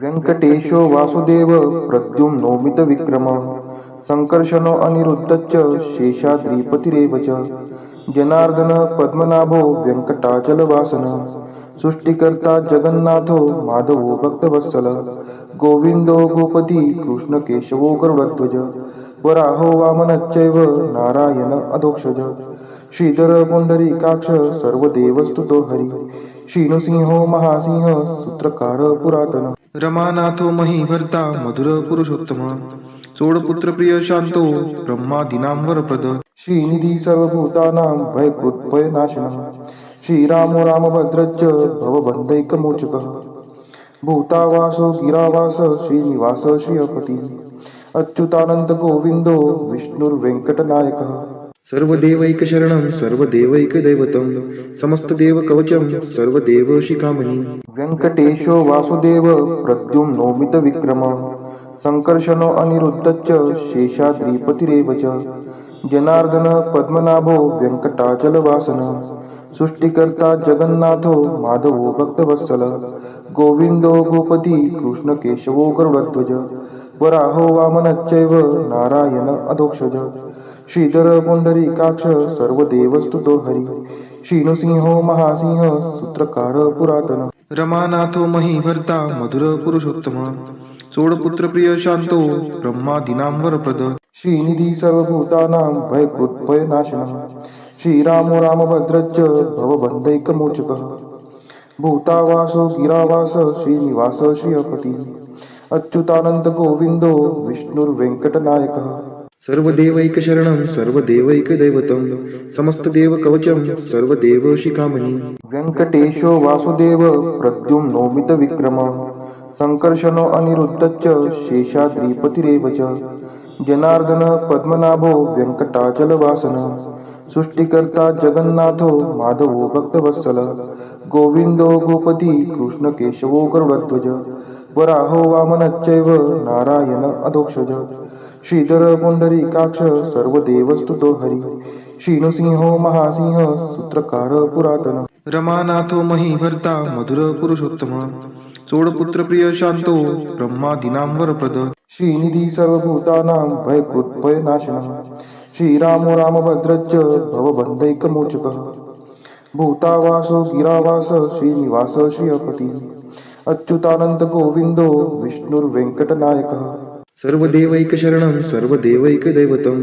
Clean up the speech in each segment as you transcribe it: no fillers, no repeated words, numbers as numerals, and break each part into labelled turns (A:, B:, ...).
A: व्यङ्कटेशो वासुदेव प्रद्युम्नोमित विक्रम संकर्षणो अनिरुद्धश्च शेषाद्रिपतिरेव च जनार्दन पद्मनाभो व्यङ्कटाचलवासन सृष्टिकर्ता जगन्नाथो माधवो भक्तवत्सल गोविन्दो गोपती कृष्णकेशवो गरुडध्वज वराहो वामनश्चैव नारायण अधोक्षज श्रीधर पुण्डरीकाक्ष सर्वदेवस्तुतो हरि श्रीनृसिंहो महासिंह सूत्रकार पुरातन रमानाथो महीभर्ता मधुर पुरुषोत्तम चोडपुत्र प्रिय शांतो ब्रह्मादीनां वरप्रद श्रीनिधी सर्वभूतानां भयकृत्भयनाशनः श्रीरामो रामभद्रश्च भवबन्धैकमोचकः भूतावासो गिरावास श्रीनिवास श्रियपति अच्युतानंद गोविंदो विष्णुर्वेंकटनायकः सर्वदेवैकशरणं सर्वदेवैकदैवतं समस्तदेवकवचं सर्वदेवशिखामणि व्यङ्कटेशो वासुदेव प्रद्युम्नोमित विक्रम संकर्षणो अनिरुद्धश्च शेषाद्रिपतिरेव च जनार्दन पद्मनाभो व्यङ्कटाचलवासन सृष्टिकर्ता जगन्नाथो माधवो भक्तवत्सल गोविन्दो गोपती कृष्णकेशवो गरुडध्वज वराहो वामनश्चैव नारायण अधोक्षज श्रीधर पुण्डरीकाक्ष सर्वदेवस्तुतो हरि श्रीनृसिंहो महासिंह सूत्रकार पुरातन रमानाथो महीभर्ता मधुर पुरुषोत्तम चोडपुत्र प्रिय शांतो ब्रह्मादीनां वरप्रद श्रीनिधी सर्वभूतानां भयकृत्भयनाशनः श्रीरामो रामभद्रश्च भवबन्धैकमोचकः भूतावासो गिरावास श्रीनिवास श्रियपति अच्युतानंद गोविंदो विष्णुर्वेंकटनायकः सर्वदेवैकशरणं सर्वदेवैकदैवतं समस्तदेवकवचं सर्वदेवशिखामणि व्यङ्कटेशो वासुदेव प्रद्युम्नोमित विक्रम संकर्षणो अनिरुद्धश्च शेषाद्रिपतिरेव च जनार्दन पद्मनाभो व्यङ्कटाचलवासन सृष्टिकर्ता जगन्नाथो माधवो भक्तवत्सल गोविन्दो गोपती कृष्णकेशवो गरुडध्वज वराहो वामनश्चैव नारायण अधोक्षज श्रीधर पुण्डरीकाक्ष सर्वदेवस्तुतो हरि श्रीनृसिंहो महासिंह सूत्रकार पुरातन रमानाथो महीभर्ता मधुर पुरुषोत्तम चोडपुत्र प्रिय शांतो ब्रह्मादीनां वरप्रद श्रीनिधी सर्वभूतानां भयकृत्भयनाशनः श्रीरामो रामभद्रश्च भवबन्धैकमोचकः भूतावासो गिरावास श्रीनिवास श्रियपति अच्युतानंद गोविंदो विष्णुर्वेंकटनायकः सर्वदेवैकशरणं सर्वदेवैकदैवतं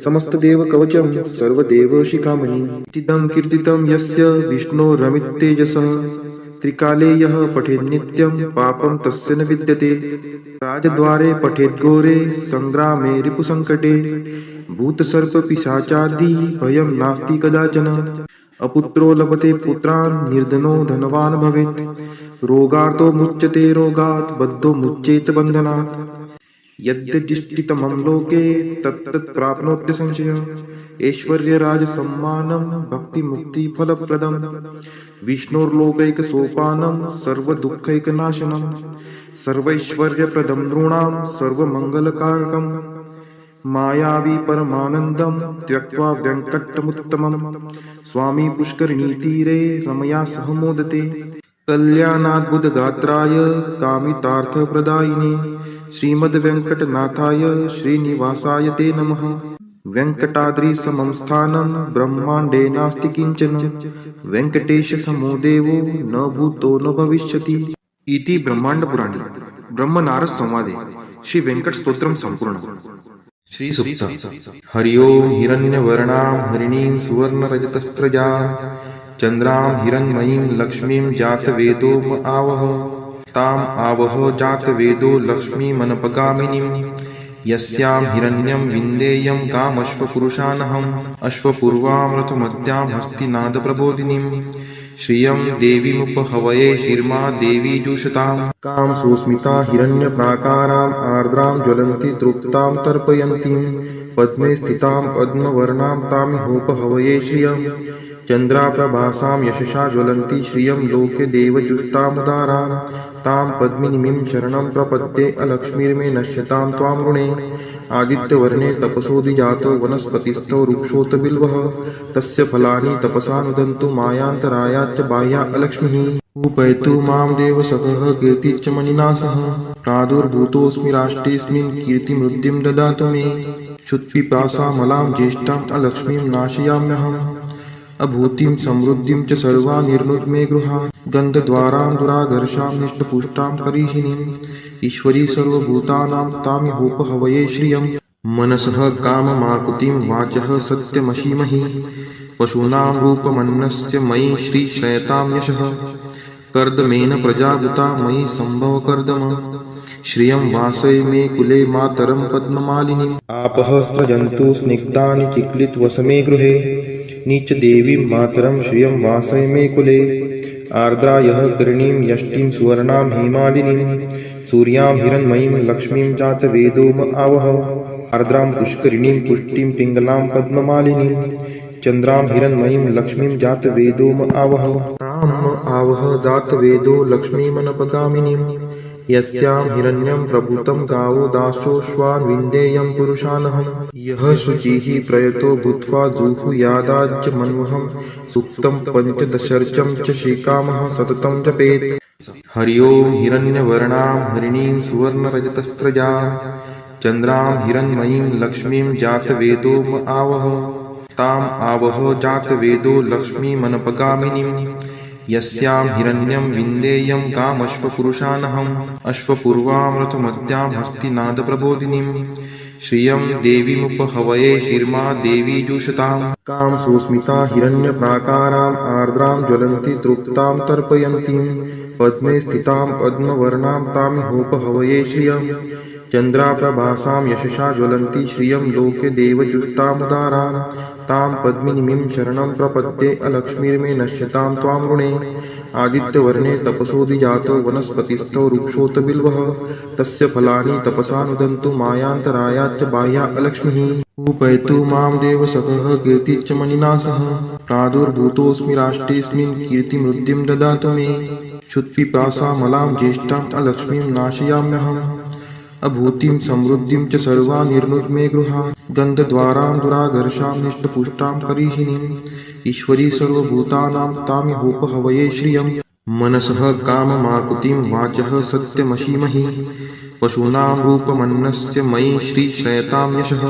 A: समस्तदेवकवचं सर्वदेवशिखामणि इदं कीर्तितं यस्य विष्णोरमिततेजसः त्रिकाले यः पठेन्नित्यं पापं तस्य न विद्यते राजद्वारे पठेद्घोरे संग्रामे रिपुसङ्कटे भूतसर्पपिशाचादि भयं नास्ति कदाचन अपुत्रो लभते पुत्रान् निर्धनो धनवान् भवेत् रोगार्तो मुच्यते रोगात् बद्धो मुच्येत बन्धनात् यद्यदिष्टितमं लोके तत्तत् प्राप्नोत्य संशयः ऐश्वर्यराजसम्मानं भक्तिमुक्तिफलप्रदं विष्णोर्लोकैकसोपानं सर्वदुःखैकनाशनं सर्वैश्वर्यप्रदं नृणां सर्वमङ्गलकारकं मायावी परमानन्दं त्यक्त्वा व्यङ्कटमुत्तमं स्वामी पुष्करिणीतीरे रमया सह मोदते कल्याणाद्भुतगात्राय कामितार्थप्रदायिने श्रीमद्वेङ्कटनाथाय श्रीनिवासाय ते नमः वेङ्कटाद्रिसमं स्थानं ब्रह्माण्डे नास्ति किञ्चन वेङ्कटेशसमो देवो न भूतो न भविष्यति इति ब्रह्माण्डपुराणे ब्रह्मनारद संवादे श्री वेङ्कटस्तोत्रं सम्पूर्णम् श्री सूक्त हरि ओं हिरण्यवर्णां हरिणीं सुवर्णरजतस्रजां चन्द्रां हिरण्मयीं लक्ष्मीं जातवेदो आवह ताम् आवह जातवेदो लक्ष्मीमनपगामिनीं यस्यां हिरण्यं विन्देयं कामश्वपुरुषानहम् अश्वपूर्वां रथमत्यां हस्तिनादप्रबोधिनीं श्रियं देवीमुपहवये शिर्मा देवी जुषतां कां सुस्मिता हिरण्यप्राकाराम् आर्द्रां ज्वलन्ति तृप्तां तर्पयन्तीं पद्मे स्थितां पद्मवर्णां तामिहोपहवये श्रियं चन्द्राप्रभासां यशसा ज्वलन्ति श्रियं लोके देवजुष्टामुदारान् तां पद्मिनीं शरणं प्रपद्ये अलक्ष्मीर्मे नश्यतां त्वां ऋणे आदित्यवर्णे तपसोऽधिजातो वनस्पतिस्थो वृक्षोऽत बिल्वः तस्य फलानि तपसा नुदन्तु मायान्तरायाच्च बाह्या अलक्ष्मीः उपैतु मां देवसखः कीर्तिश्च मणिना सह प्रादुर्भूतोऽस्मि राष्ट्रेऽस्मिन् कीर्तिमृद्धिं ददातु मे क्षुत्पिपासामलां ज्येष्ठाम् अलक्ष्मीं नाशयाम्यहम् अभूतिं समृद्धिं च सर्वा निर्नुद्मे गृहात् गन्धद्वारां दुराधर्षां निष्टपुष्टां करीषिणीम् ईश्वरी सर्वभूतानां तामिहोपहवये श्रियं मनसः काममाकुतिं वाचः सत्यमशीमहि पशूनां रूपमन्नस्य मयि श्रीश्रयतां यशः कर्दमेन प्रजावृता मयि सम्भवकर्दम श्रियं वासय मे कुले मातरं पद्ममालिनीम् आपः स्रजन्तु स्निग्धानि चिक्लितवसमे गृहे नीच देवीं मातरं श्रियं वासय मे कुले आर्द्रायः करणीं यष्टिं सुवर्णां हेमालिनीं सूर्यां हिरण्मयीं लक्ष्मीं जातवेदोम आवह आर्द्रां पुष्करिणीं पुष्टिं पिङ्गलां पद्ममालिनीं चन्द्रां हिरण्मयीं लक्ष्मीं जातवेदोम आवह ताम् आवह जातवेदो लक्ष्मीमनपगामिनीं यस्यां हिरण्यं प्रभूतं गावो दासोऽश्वान् विन्देयं पुरुषानहं यः शुचिः प्रयतो भूत्वा जुहुयादाज्य मन्वहं सुक्तं पञ्चदशर्चं च श्रीकामः सततं जपेत् हरि ओं हिरण्यवर्णां हरिणीं सुवर्णरजतस्त्रजां चन्द्रां हिरण्मयीं लक्ष्मीं जातवेदोम आवह ताम् आवह जातवेदो लक्ष्मीमनपगामिनीं यस्यां हिरण्यं विन्देयं कामश्वपुरुषानहम् अश्वपूर्वां रथमद्यां हस्तिनादप्रबोधिनीं श्रियं देवीमुपहवये शिर्मा देवी जुषतां कां सुस्मिता हिरण्यप्राकाराम् आर्द्रां ज्वलन्ति तृप्तां तर्पयन्तीं पद्मे स्थितां पद्मवर्णां तामिहोपहवये श्रियं चन्द्राप्रभासां यशसा ज्वलन्ति श्रियं लोके देवजुष्टामुदारान् तां पद्मिनीं शरणं प्रपद्ये अलक्ष्मीर्मे नश्यतां त्वां ऋणे आदित्यवर्णे तपसोऽधिजातो वनस्पतिस्थो वृक्षोऽत बिल्वः तस्य फलानि तपसा नुदन्तु मायान्तरायाच्च बाह्या अलक्ष्मीः उपैतु मां देवसखः कीर्तिश्च मणिना सह प्रादुर्भूतोऽस्मि राष्ट्रेऽस्मिन् कीर्तिमृद्धिं ददातु मे क्षुत्पिपासामलां ज्येष्ठाम् अलक्ष्मीं नाशयाम्यहम् अभूतिं समृद्धिं च सर्वा निर्नुद्मे गृहात् गन्धद्वारां दुराधर्षां निष्टपुष्टां करीषिणीम् ईश्वरी सर्वभूतानां तामिहोपहवये श्रियं मनसः काममाकुतिं वाचः सत्यमशीमहि पशूनां रूपमन्नस्य मयि श्रीश्रयतां यशः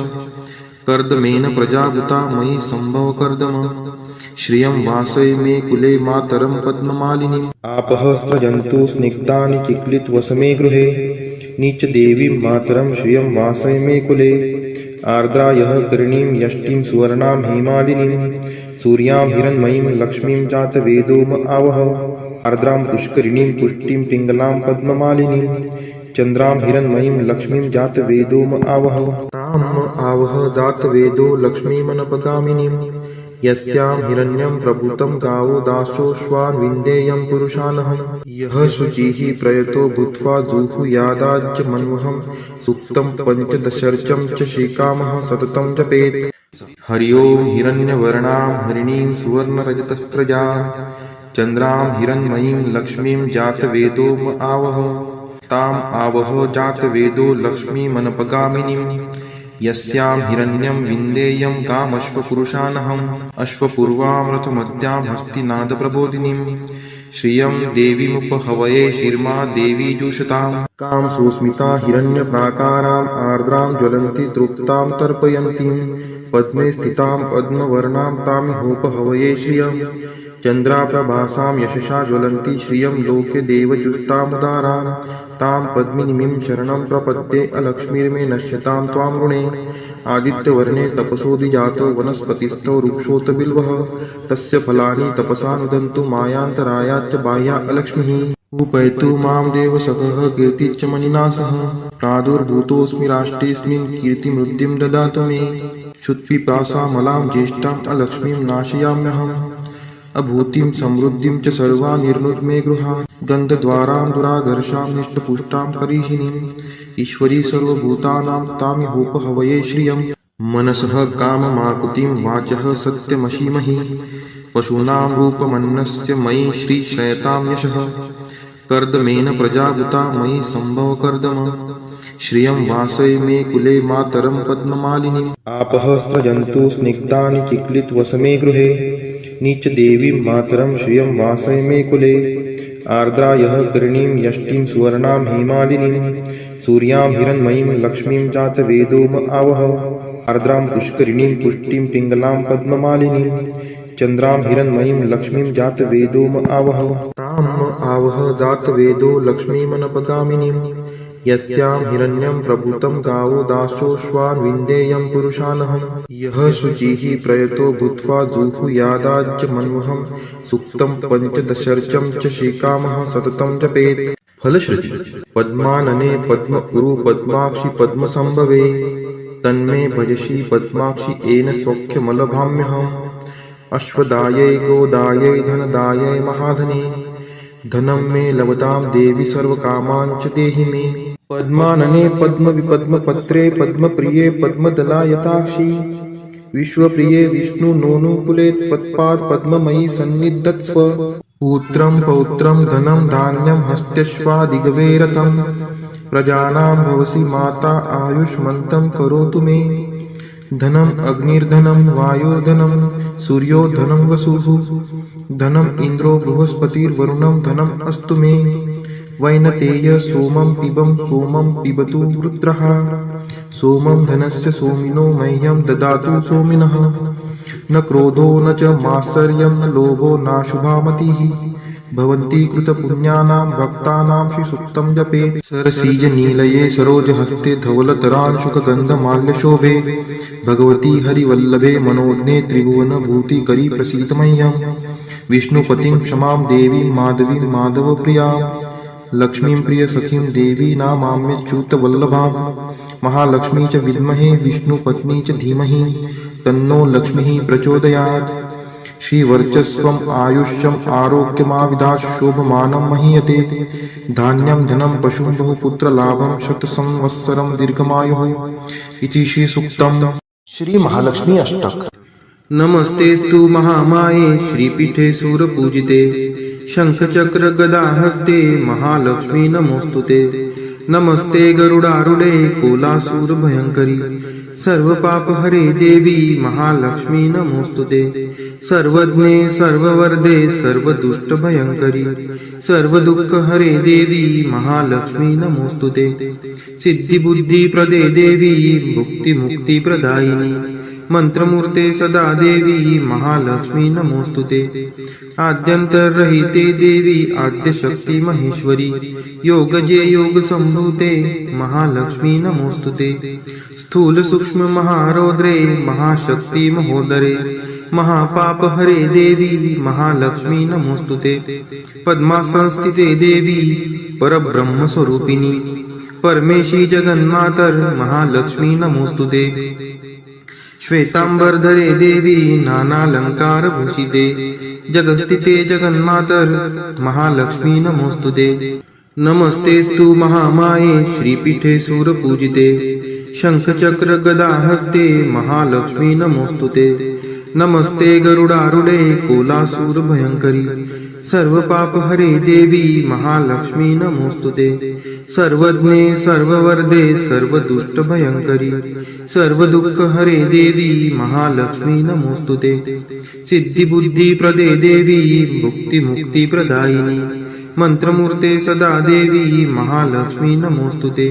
A: कर्दमेन प्रजावृता मयि सम्भवकर्दम श्रियं वासय मे कुले मातरं पद्ममालिनीम् आपः स्रजन्तु स्निग्धानि चिक्लितवसमे गृहे नीच देवीं मातरं श्रियं वासय मे कुले आर्द्रायः करणीं यष्टिं सुवर्णां हेमालिनीं सूर्यां हिरण्मयीं लक्ष्मीं जातवेदोम आवह आर्द्रां पुष्करिणीं पुष्टिं पिङ्गलां पद्ममालिनीं चन्द्रां हिरण्मयीं लक्ष्मीं जातवेदोम आवह ताम् आवह जातवेदो लक्ष्मीमनपगामिनीं यस्यां हिरण्यं प्रभूतं गावो दासोऽश्वान् विन्देयं पुरुषानहं यः शुचिः प्रयतो भूत्वा जुहुयादाज्य मन्वहं सुक्तं पञ्चदशर्चं च श्रीकामः सततं जपेत् हरि ओं हिरण्यवर्णां हरिणीं सुवर्णरजतस्त्रजां चन्द्रां हिरण्मयीं लक्ष्मीं जातवेदोम आवह ताम् आवह जातवेदो लक्ष्मीमनपगामिनीं यस्यां हिरण्यं विन्देयं कामश्वपुरुषानहम् अश्वपूर्वां रथमद्यां हस्तिनादप्रबोधिनीं श्रियं देवीमुपहवये शिर्मा देवी जुषतां कां सुस्मिता हिरण्यप्राकाराम् आर्द्रां ज्वलन्ति तृप्तां तर्पयन्तीं पद्मे स्थितां पद्मवर्णां तामिहोपहवये श्रियं चन्द्राप्रभासां यशसा ज्वलन्ति श्रियं लोके देवजुष्टामुदारान् तां पद्मिनीं शरणं प्रपद्ये अलक्ष्मीर्मे नश्यतां त्वां ऋणे आदित्यवर्णे तपसोऽधिजातो वनस्पतिस्थो वृक्षोऽत बिल्वः तस्य फलानि तपसा नुदन्तु मायान्तरायाच्च बाह्या अलक्ष्मीः उपैतु मां देवसखः कीर्तिश्च मणिना सह प्रादुर्भूतोऽस्मि राष्ट्रेऽस्मिन् कीर्तिमृद्धिं ददातु मे क्षुत्पिपासामलां ज्येष्ठाम् अलक्ष्मीं नाशयाम्यहम् अभूतिं समृद्धिं च सर्वा निर्नुद्मे गृहात् गन्धद्वारां दुराधर्षां निष्टपुष्टां करीषिणीम् ईश्वरी सर्वभूतानां तामिहोपहवये श्रियं मनसः काममाकुतिं वाचः सत्यमशीमहि पशूनां रूपमन्नस्य मयि श्रीक्षयतां यशः कर्दमेन प्रजाभूता मयि सम्भव कर्दम श्रियं वासय मे कुले मातरं पद्ममालिनीम् आपः स्रजन्तु स्निग्धानि चिक्लितवसमे गृहे नीच देवीं मातरं श्रियं वासय मे कुले आर्द्रा यः करणीं यष्टिं सुवर्णां हेमालिनीं सूर्यां हिरण्मयीं लक्ष्मीं जातवेदोम आवह आर्द्रां पुष्करिणीं पुष्टिं पिङ्गलां पद्ममालिनीं चन्द्रां हिरण्मयीं लक्ष्मीं जातवेदोम आवह ताम् आवह जातवेदो लक्ष्मीमनपगामिनीं यस्यां हिरण्यं प्रभूतं गावो दासोऽश्वान् विन्देयं पुरुषानहं यः शुचिः प्रयतो भूत्वा जुहुयादाज्य मन्वहं सूक्तं पञ्चदशर्चं च श्रीकामः सततं जपेत् फलश्रुति पद्मानने पद्म उरु पद्माक्षि पद्मसंभवे तन्मे भजसि पद्माक्षि येन सौख्यमलभाम्यहम् अश्वदायै गोदायै धनदायै महाधने धनं मे लभतां देवी सर्वकामाञ्च देहि मे पद्मानने पद्मविपद्मपत्रे पद्मप्रिये पद्मदलायताक्षि विश्वप्रिये विष्णुनोनुकुले त्वत्पाद पद्ममयि सन्निधत्स्व पुत्रं पौत्रं धनं धान्यं हस्त्यश्वादिगवे रथं प्रजानां भवसि माता आयुष्मन्तं करोतु मे धनम् अग्निर्धनं वायुर्धनं सूर्योधनं वसुः धनम् इन्द्रो बृहस्पतिर्वरुणं धनम् अस्तु मे वैनतेय सोमं पिबतु वृत्रः सोमं धनस्य सोमिनो मह्यं ददातु सोमिनः न क्रोधो न च मात्सर्यं न लोभो नाशुभा मतिः भवन्ति कृतपुण्यानां भक्तानां श्रीसूक्तं जपेत् सरसीजनीलये सरोजहस्ते धवलतरांशुकगन्धमाल्यशोभे भगवती हरिवल्लभे मनोज्ञे त्रिभुवनभूतिकरी प्रसीद मह्यं विष्णुपतिं क्षमां देवीं माधवीं माधवप्रियां लक्ष्मीं प्रियसखीं देवी नामाम्यच्युतवल्लभां महालक्ष्मी च विद्महे विष्णुपत्नी च धीमहि तन्नो लक्ष्मीः प्रचोदयात् श्रीवर्चस्वम् आयुष्यम् आरोग्यमाविदात् शोभमानं महीयते धान्यं धनं पशुं बहुपुत्रलाभं शतसंवत्सरं दीर्घमायुः इति श्रीसूक्तम्
B: श्री महालक्ष्मी अष्टक।
A: नमस्तेस्तु महामाये श्रीपीठे सूरपूजिते शंखचक्र गदाहस्ते महालक्ष्मी नमोस्तुते नमस्ते गरुडारूढे कोलासूर भयंकरी सर्वपापहरे देवी महालक्ष्मी नमोस्तुते सर्वज्ञे सर्ववरदे सर्वदुष्टभयंकरी सर्वदुःखहरे देवी महालक्ष्मी नमोस्तुते सिद्धिबुद्धिप्रदे देवी मुक्तिमुक्तिप्रदायिनी मंत्रमूर्ते सदा देवी महालक्ष्मी नमोस्तुते आद्यंतरहिते देवी आद्यशक्ति महेश्वरी योगजे योग संभूते महालक्ष्मी नमोस्तुते स्थूल सूक्ष्म महारौद्रे महाशक्ति महोदरे महापापहरे देवी महालक्ष्मी नमोस्तुते पद्मासंस्थिते देवी परब्रह्म स्वरूपिणी परमेशी जगन्मातर महालक्ष्मी नमोस्तुते श्वेतांबरधरे देवी नानालंकारभूषिते जगस्थिते जगन्मातर महालक्ष्मी नमोस्तुते नमस्तेस्तु महामाये श्रीपीठे सूरपूजिते शंखचक्र गदाहस्ते महालक्ष्मी नमोस्तुते नमस्ते गरुडारूढे कोलासूर भयंकरी सर्वपापहरे देवी महालक्ष्मी नमोस्तुते सर्वज्ञे सर्ववरदे सर्वदुष्टभयंकरी सर्वदुःखहरे देवी महालक्ष्मी नमोस्तुते सिद्धिबुद्धिप्रदे देवी मुक्तिमुक्तिप्रदायिनी मंत्रमूर्ते सदा देवी महालक्ष्मी नमोस्तुते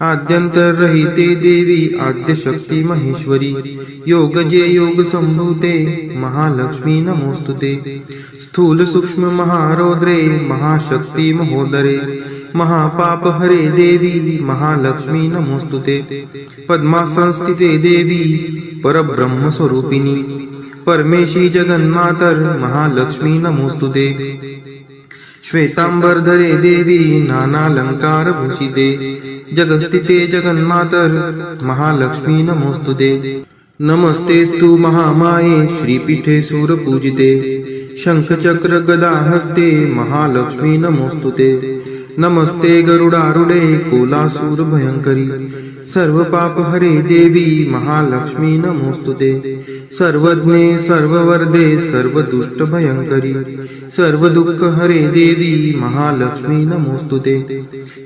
A: आद्यंतरहिते देवी आद्यशक्ति महेश्वरी योगजे योग संभूते महालक्ष्मी नमोस्तुते स्थूल सूक्ष्म महारौद्रे महाशक्ति महोदरे महापापहरे देवी महालक्ष्मी नमोस्तुते पद्मासंस्थिते देवी परब्रह्म स्वरूपिणी परमेशी जगन्मातर महालक्ष्मी नमोस्तुते श्वेतांबरधरे देवी नानालंकारभूषिते जगस्थिते जगन्मातर महालक्ष्मी नमोस्तुते नमस्तेस्तु महामाये श्रीपीठे सूरपूजिते शंखचक्र गदाहस्ते महालक्ष्मी नमोस्तुते नमस्ते गरुडारूढे कोलासूर भयंकरी सर्व पाप हरे देवी महालक्ष्मी नमोस्तुते सर्वज्ञे सर्ववर्धे सर्व दुष्ट भयंकरी सर्व दुःख हरे देवी महालक्ष्मी नमोस्तुते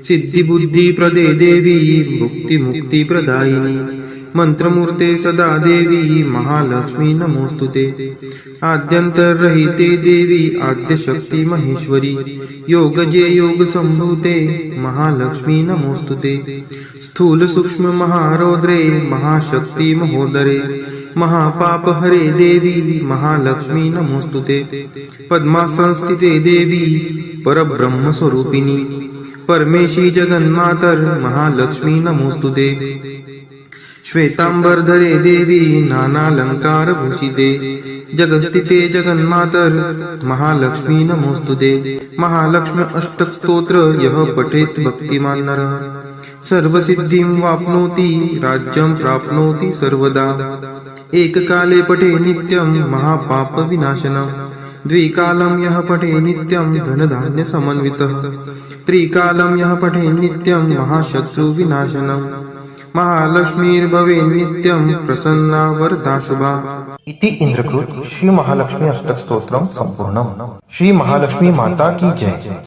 A: सिद्धी बुद्धी प्रदे देवी मुक्ती मुक्ती प्रदायिनी मंत्रमूर्ते सदा देवी महालक्ष्मी नमोस्तुते आद्यंतरहिते देवी आद्यशक्ती महेश्वरी योगजे योग संभूते महालक्ष्मी नमोस्तुते स्थूल सूक्ष्म महारौद्रे महाशक्ती महोदरे महापाप हरे देवी महालक्ष्मी नमोस्तुते पद्मासनस्थिते देवी परब्रह्म स्वरूपिणी परमेशी जगन्मातर महालक्ष्मी नमोस्तुते श्वेतांबरधरे देवी नानालंकार भूषिते जगस्थिते जगन्मातर महालक्ष्मी नमोस्तुते महालक्ष्मी अष्टक स्तोत्र यः पठेत् भक्तिमान् नरः सर्वसिद्धिं वाप्नोति राज्यं प्राप्नोति सर्वदा एककाले पठे नित्यं महापाप विनाशनम् द्विकालं यः पठे नित्यं धनधान्य समन्वितः त्रिकालं यः पठे नित्यं महाशत्रु विनाशनम् महालक्ष्मीर्भवे नित्यं प्रसन्ना वरदा शुभा।
B: इति इंद्रकृत श्री महालक्ष्मी अष्टक स्तोत्रम संपूर्णम। श्री महालक्ष्मी माता की जय।